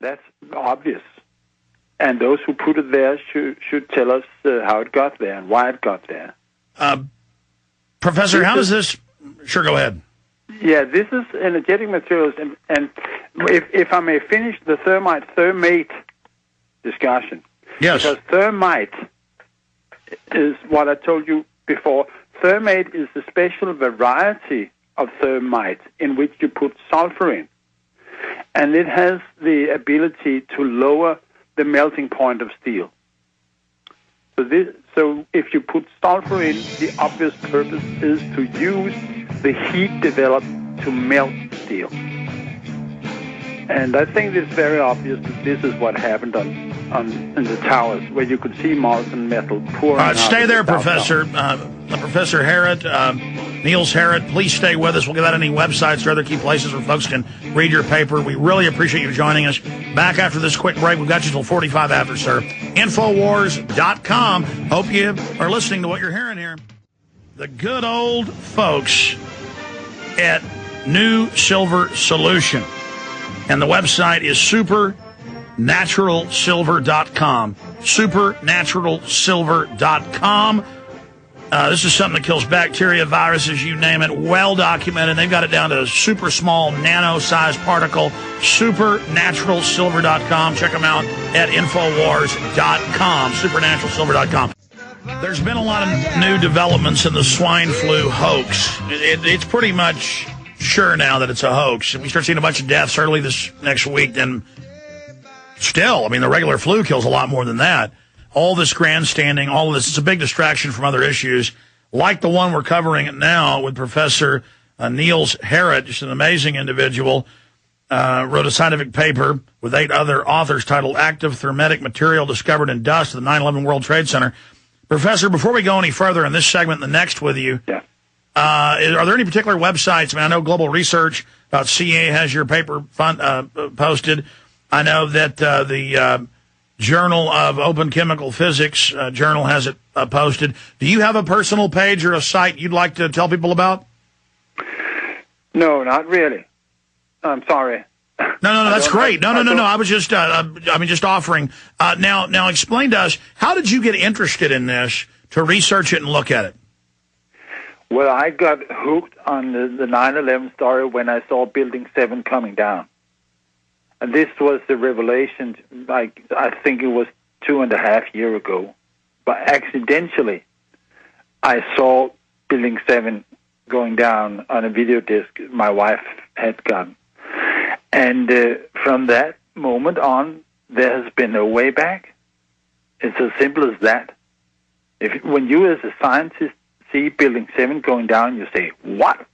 That's obvious. And those who put it there should tell us how it got there and why it got there. Professor, how does this... Sure, go ahead. Yeah, this is energetic materials. And if I may finish the thermite discussion. Yes. Because thermite is what I told you before. Thermite is a special variety of thermite in which you put sulfur in. And it has the ability to lower the melting point of steel. So if you put sulfur in, the obvious purpose is to use the heat developed to melt steel. And I think it's very obvious that this is what happened in the towers, where you could see molten metal pouring out. Stay there, Professor. Professor Harrit, Niels Harrit, please stay with us. We'll give out any websites or other key places where folks can read your paper. We really appreciate you joining us. Back after this quick break. We've got you till 45 after, sir. Infowars.com. Hope you are listening to what you're hearing here. The good old folks at New Silver Solution. And the website is supernaturalsilver.com. Supernaturalsilver.com. This is something that kills bacteria, viruses, you name it, well documented. They've got it down to a super small nano-sized particle. Supernaturalsilver.com. Check them out at Infowars.com. Supernaturalsilver.com. There's been a lot of new developments in the swine flu hoax. It's pretty much sure now that it's a hoax. If we start seeing a bunch of deaths early this next week, then still, I mean, the regular flu kills a lot more than that. All this grandstanding, all of this, it's a big distraction from other issues, like the one we're covering now with Professor Niels Harrit, just an amazing individual, wrote a scientific paper with 8 other authors titled Active Thermetic Material Discovered in Dust at the 9/11 World Trade Center. Professor, before we go any further in this segment and the next with you, are there any particular websites? I mean, I know globalresearch.ca has your paper posted. I know that the Journal of Open Chemical Physics journal has it posted. Do you have a personal page or a site you'd like to tell people about? No, not really. I'm sorry. No, that's great. No. I was just, just offering. Now, explain to us, how did you get interested in this to research it and look at it? Well, I got hooked on the 9/11 story when I saw Building 7 coming down. And this was the revelation, like, I think it was 2.5 years ago. But accidentally, I saw Building 7 going down on a video disc my wife had gotten. And from that moment on, there has been no way back. It's as simple as that. When you as a scientist see Building 7 going down, you say, what?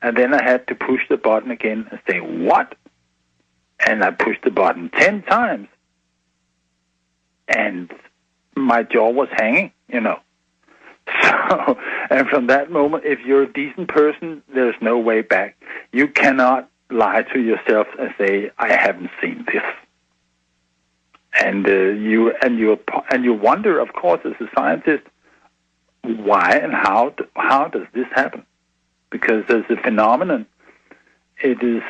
And then I had to push the button again and say, what? And I pushed the button 10 times. And my jaw was hanging, So, and from that moment, if you're a decent person, there's no way back. You cannot lie to yourself and say, I haven't seen this. And you wonder, of course, as a scientist, why and how does this happen? Because there's a phenomenon. It is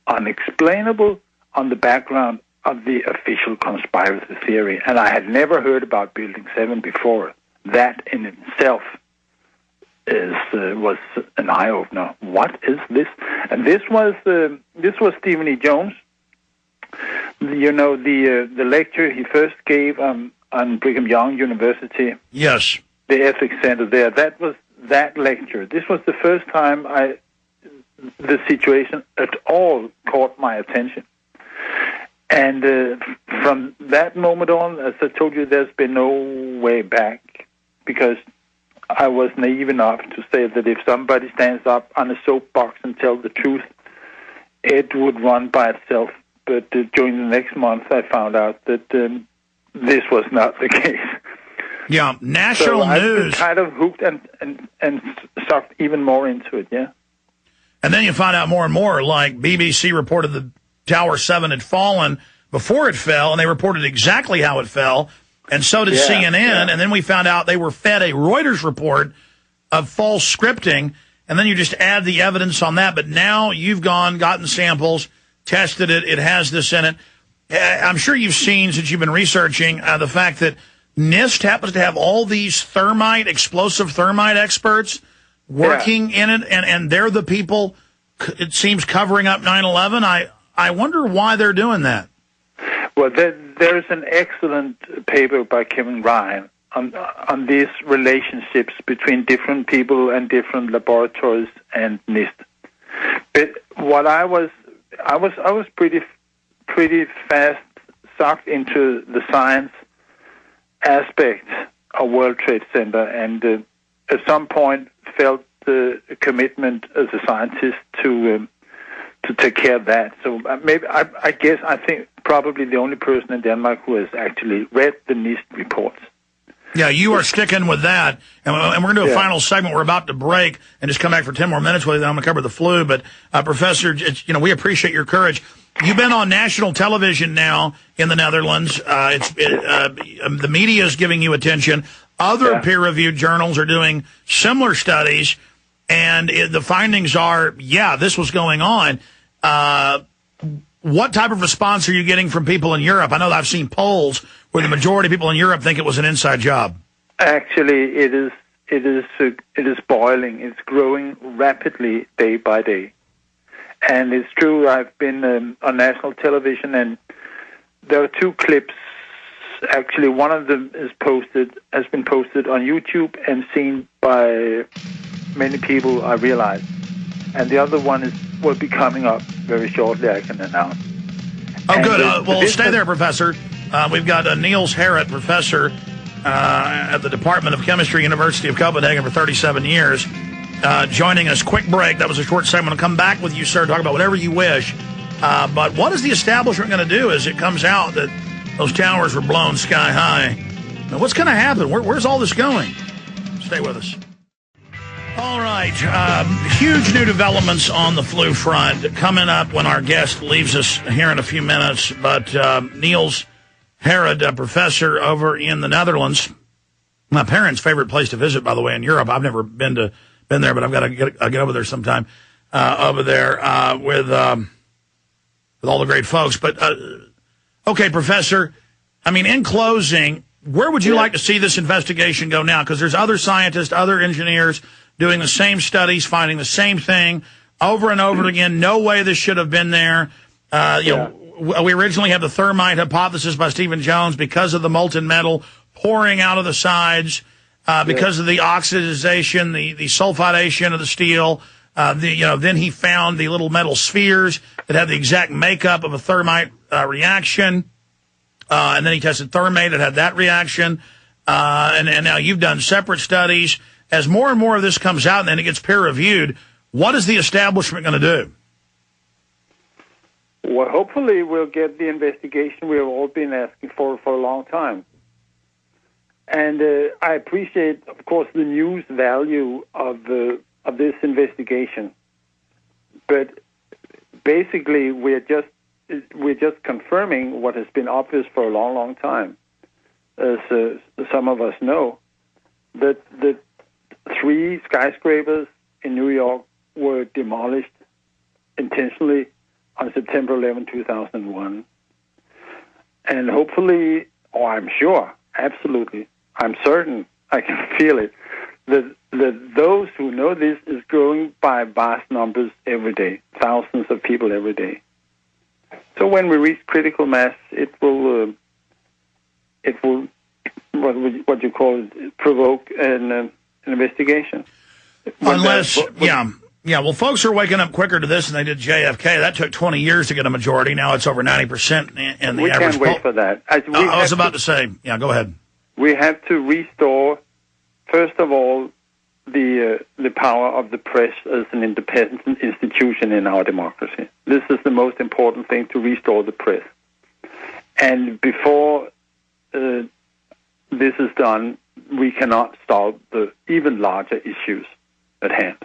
unexplainable on the background of the official conspiracy theory. And I had never heard about Building 7 before. That in itself was an eye-opener. What is this? And this was Stephen E. Jones. The lecture he first gave on Brigham Young University. Yes. The ethics center there. That was that lecture. This was the first time the situation at all caught my attention. And from that moment on, as I told you, there's been no way back, because I was naive enough to say that if somebody stands up on a soapbox and tells the truth, it would run by itself. But during the next month, I found out that this was not the case. Yeah, national news. I've been kind of hooked and sucked even more into it, yeah. And then you find out more and more, like BBC reported the Tower 7 had fallen before it fell, and they reported exactly how it fell, and so did CNN. Yeah. And then we found out they were fed a Reuters report of false scripting, and then you just add the evidence on that. But now you've gotten samples tested it. It has this in it. I'm sure you've seen, since you've been researching, the fact that NIST happens to have all these explosive thermite experts working in it, and they're the people, it seems, covering up 9/11. I wonder why they're doing that. Well, there's an excellent paper by Kevin Ryan on these relationships between different people and different laboratories and NIST. But what I was pretty fast sucked into the science aspect of World Trade Center, and at some point felt the commitment as a scientist to take care of that. So maybe I think probably the only person in Denmark who has actually read the NIST reports. Yeah, you are sticking with that. And we're going to do a final segment. We're about to break and just come back for 10 more minutes with you. Then I'm going to cover the flu. But, Professor, we appreciate your courage. You've been on national television now in the Netherlands. The media is giving you attention. Other peer-reviewed journals are doing similar studies. And the findings are, this was going on. What type of response are you getting from people in Europe? I know that I've seen polls where the majority of people in Europe think it was an inside job. Actually, it is boiling. It's growing rapidly day by day. And it's true, I've been on national television, and there are two clips. Actually, one of them has been posted on YouTube and seen by many people, I realize. And the other one will be coming up very shortly, I can announce. Oh, and good. Well, stay there, Professor. We've got Niels Harrit, professor at the Department of Chemistry, University of Copenhagen for 37 years, joining us. Quick break. That was a short segment. I'll come back with you, sir, talk about whatever you wish. But what is the establishment going to do as it comes out that those towers were blown sky high? Now, what's going to happen? Where's all this going? Stay with us. All right. Huge new developments on the flu front coming up when our guest leaves us here in a few minutes. But Niels Harrit, a professor over in the Netherlands, my parents' favorite place to visit, by the way, in Europe. I've never been there, but I've got to get over there sometime over there with all the great folks. But, okay, Professor, I mean, in closing, where would you like to see this investigation go now? Because there's other scientists, other engineers doing the same studies, finding the same thing over and over again. No way this should have been there. You know, we originally had the thermite hypothesis by Stephen Jones because of the molten metal pouring out of the sides, because of the oxidization, the sulfidation of the steel. Then he found the little metal spheres that had the exact makeup of a thermite reaction. And then he tested thermate that had that reaction. And now you've done separate studies. As more and more of this comes out and then it gets peer-reviewed, what is the establishment going to do? Well, hopefully we'll get the investigation we have all been asking for a long time. And I appreciate, of course, the news value of this investigation. But basically, we're just confirming what has been obvious for a long, long time. As some of us know, that the 3 skyscrapers in New York were demolished intentionally on September 11, 2001. And hopefully, or I'm sure, absolutely, I'm certain, I can feel it, that those who know this is growing by vast numbers every day, thousands of people every day. So when we reach critical mass, it will what you call it, provoke an investigation. Unless, well, folks are waking up quicker to this than they did JFK. That took 20 years to get a majority. Now it's over 90% in the we average poll. We can't wait for that. I was about to say, go ahead. We have to restore, first of all, the power of the press as an independent institution in our democracy. This is the most important thing, to restore the press. And before this is done, we cannot solve the even larger issues at hand.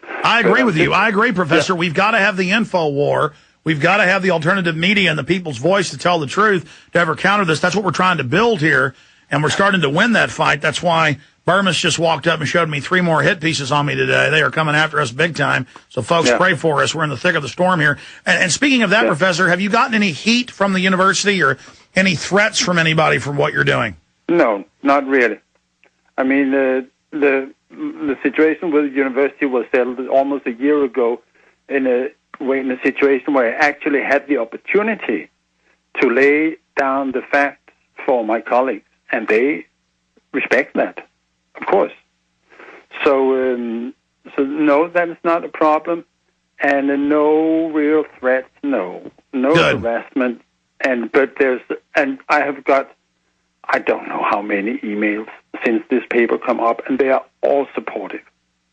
I agree with you. I agree, Professor. Yeah. We've got to have the info war. We've got to have the alternative media and the people's voice to tell the truth to ever counter this. That's what we're trying to build here, and we're starting to win that fight. That's why Burma's just walked up and showed me 3 more hit pieces on me today. They are coming after us big time. So, folks, pray for us. We're in the thick of the storm here. And speaking of that, Professor, have you gotten any heat from the university or any threats from anybody from what you're doing? No, not really. I mean, the situation with the university was settled almost a year ago in a situation where I actually had the opportunity to lay down the facts for my colleagues, and they respect that. Of course. So no, that is not a problem, and no real threats. No harassment, and I have got, I don't know how many emails since this paper come up, and they are all supportive.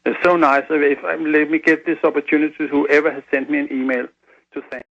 It's so nice. Let me get this opportunity to whoever has sent me an email to thank.